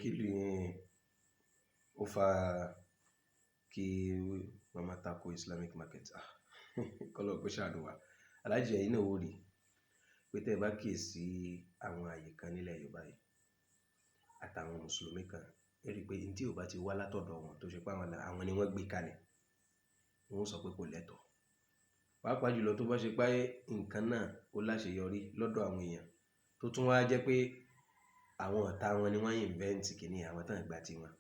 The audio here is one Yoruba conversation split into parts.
kí ni ó fa kí wọ́n máa tako Islamic market? Kọ́lọ̀ kó ṣàánú wa. Alájẹ yìí náà ó rí pé tẹ́ ẹ bá kíyèsí àwọn àyè kan nílẹ̀ Yorùbá yìí àtàwọn mùsùlùmí kan, ẹ rí i pé ní tí ò bá ti wá látọ̀dọ̀ wọn tó ṣe pé àwọn ni wọ́n gbé kalẹ̀, wọ́n sọ pé kò lẹ́tọ̀ọ́. Pàápàá jùlọ tó bá ṣe pé nǹkan náà ó láṣeyọrí lọ́dọ̀ àwọn èèyàn tó tún wá jẹ́ pé àwọn ọ̀tá wọn ni wọ́n invent kìíní àwọn tán ìgbà tí wọn.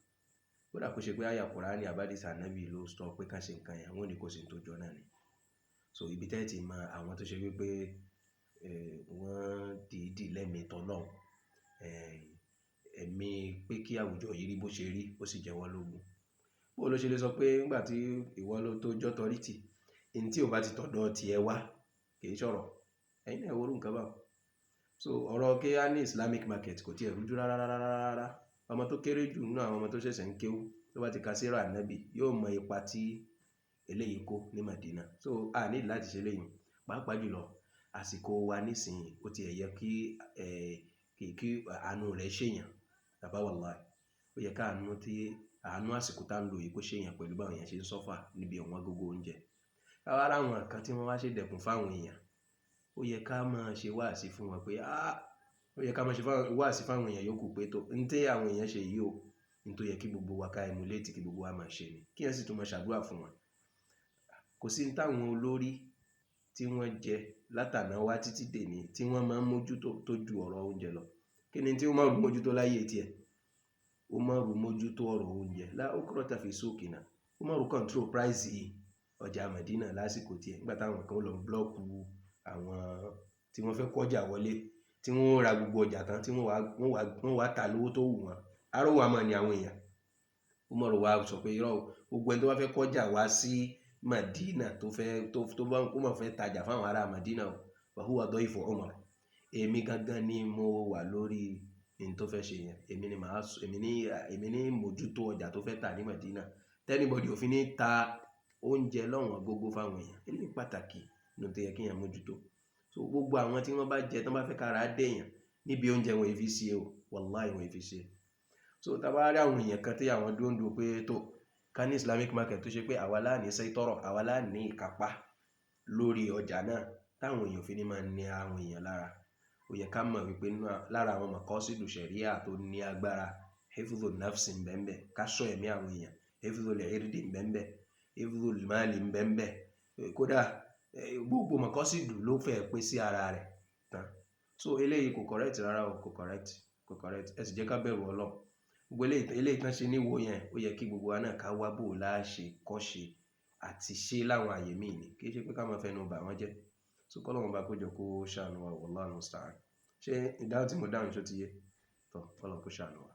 Kódà kó ṣe pé àyà Kùránì àbádìsí Ànábì ló sọ pé ká ṣe nǹkan yẹn, wọ́n ní kò sí tó jọ náà ni. So ibi tẹ́ ti mọ àwọn tó ṣe wípé wọ́n dìídì lẹ́mìí tọ́lọ́hun, ẹ̀mí pé kí àwùjọ yìí rí bó ṣe rí ó sì jẹ́ wọ́n lógún. Bó ló ṣe lè sọ pé nígbà tí ìwọ ló tó jọ́ tọ́rítì, ní tí ò bá ti tọ̀dọ̀ tiẹ̀ wá kì í ṣọ̀rọ̀, ẹ̀yin náà wo nǹkan báwọn. So ọ̀rọ̀ kí á ní Islamic market kò tiẹ̀ rújú rárá. Ọmọ tó kéré jù nínú àwọn ọmọ tó ṣẹ̀ṣẹ̀ ń kéwú tó bá ti ka síra Ànábì yóò mọ ipa tí eléyìí kó ní Madina. So a ní láti ṣe eléyìí. Pàápàá jùlọ àsìkò wa nísìnyí ó ti yẹ kí àánú rẹ̀ ṣèyàn. Bàbá wallahi ó yẹ ká àánú àsìkò tá ń lò yìí kó ṣèyàn pẹ̀lú báwọn èèyàn ṣe ń sọ́fà níbi ọ̀wọ́n gógó oúnjẹ. Káwá ráwọn kan tí wọ́n wá ṣe dẹ̀kun fáwọn èèyàn, ó yẹ ká máa ṣe wáàsí fún wọn pé ó yẹ ká máa ṣe wáàsí fáwọn èèyàn yòókù pé tó ń tẹ́ àwọn èèyàn ṣe yìí o, ní tó yẹ kí gbogbo wa ká emulate kí gbogbo wa máa ṣe ni, kí ẹ sì tún máa ṣàdúrà fún wọn. Kò sí ní táwọn olórí tí wọ́n jẹ látàná wá títí dèní tí wọ́n máa ń mójútó tó ju ọ̀rọ̀ oúnjẹ lọ. Kí ni tí ó máa ń mójútó láyé tiẹ̀? Ó máa ń mójútó ọ̀rọ̀ oúnjẹ. Ó kúrò tàfi sókè náà. Ó máa ń control price ọjà Madina lásìkò tiẹ̀ nígbà táwọn kan lọ blọ́ọ̀kù àwọn tí wọ́n fẹ́ kọjá wọlé tí wọ́n ra gbogbo ọjà tán tí wọ́n wá ta lówó tó wù wọ́n. Arówó àmọ́ ni àwọn èèyàn. Ó mọ̀ rò wá sọ pé irọ́ gbogbo ẹni tó bá fẹ́ kọjá wá sí Madina tó bá kó máa fẹ́ tajà fáwọn ará Madina wa huwa dayfu Umar. Èmi gangan ni mo wà lórí ní tó fẹ́ ṣe yẹn. Èmi ní mójútó ọjà tó fẹ́ tà ní Madina. Anybody ò fi ní ta oúnjẹ lọ́wọ́n gbogbo fáwọn èèyàn. Eléyìí pàtàkì ní tó yẹ kí èèyàn mójútó. So gbogbo àwọn tí wọ́n bá jẹ tán bá fẹ́ kára dèèyàn níbi oúnjẹ wọn èfi ṣe o, wallahi wọn èfi ṣe. So tá bá rí àwọn èèyàn kan tí àwọn dúndú pé tó ká ní Islamic market tó ṣe pé àwa la ní sẹ́tọ̀rọ̀, àwa la ní ìkápá lórí ọjà náà táwọn èèyàn fi ní máa ní àwọn èèyàn lára. Ó yẹ ká mọ̀ wípé lára àwọn maqasidu sharia tó ní agbára, hifdhun nafsi ńbẹ́ńbẹ́, ká ṣọ́ ẹ̀mí àwọn èèyàn, hifdhul irdi ńbẹ́ńbẹ́, hifdhul mali ńbẹ́ńbẹ́. Kódà gbogbo maqasidu ló fẹ́ pé sí ara rẹ̀ tán. So eléyìí kò correct rárá o, kò correct. Ẹ sì jẹ́ ká bẹ̀rù Ọlọ́run. Gbogbo eléyìí tán ṣe níwò yẹn ó yẹ kí gbogbo wa náà ká wá bò láṣẹ kọ́ṣe àti ṣe láwọn àyè míì ni, kì í ṣe pé ká máa fẹnu bà wọ́n jẹ́. So kọ́lọ́run bá kójọ kó ṣàánú wa wallahu musta'an. Ṣé ìdáhùn tí mo dáhùn ṣó ti yé? Tọ́ kọ́lọ́run kó ṣàánú wa.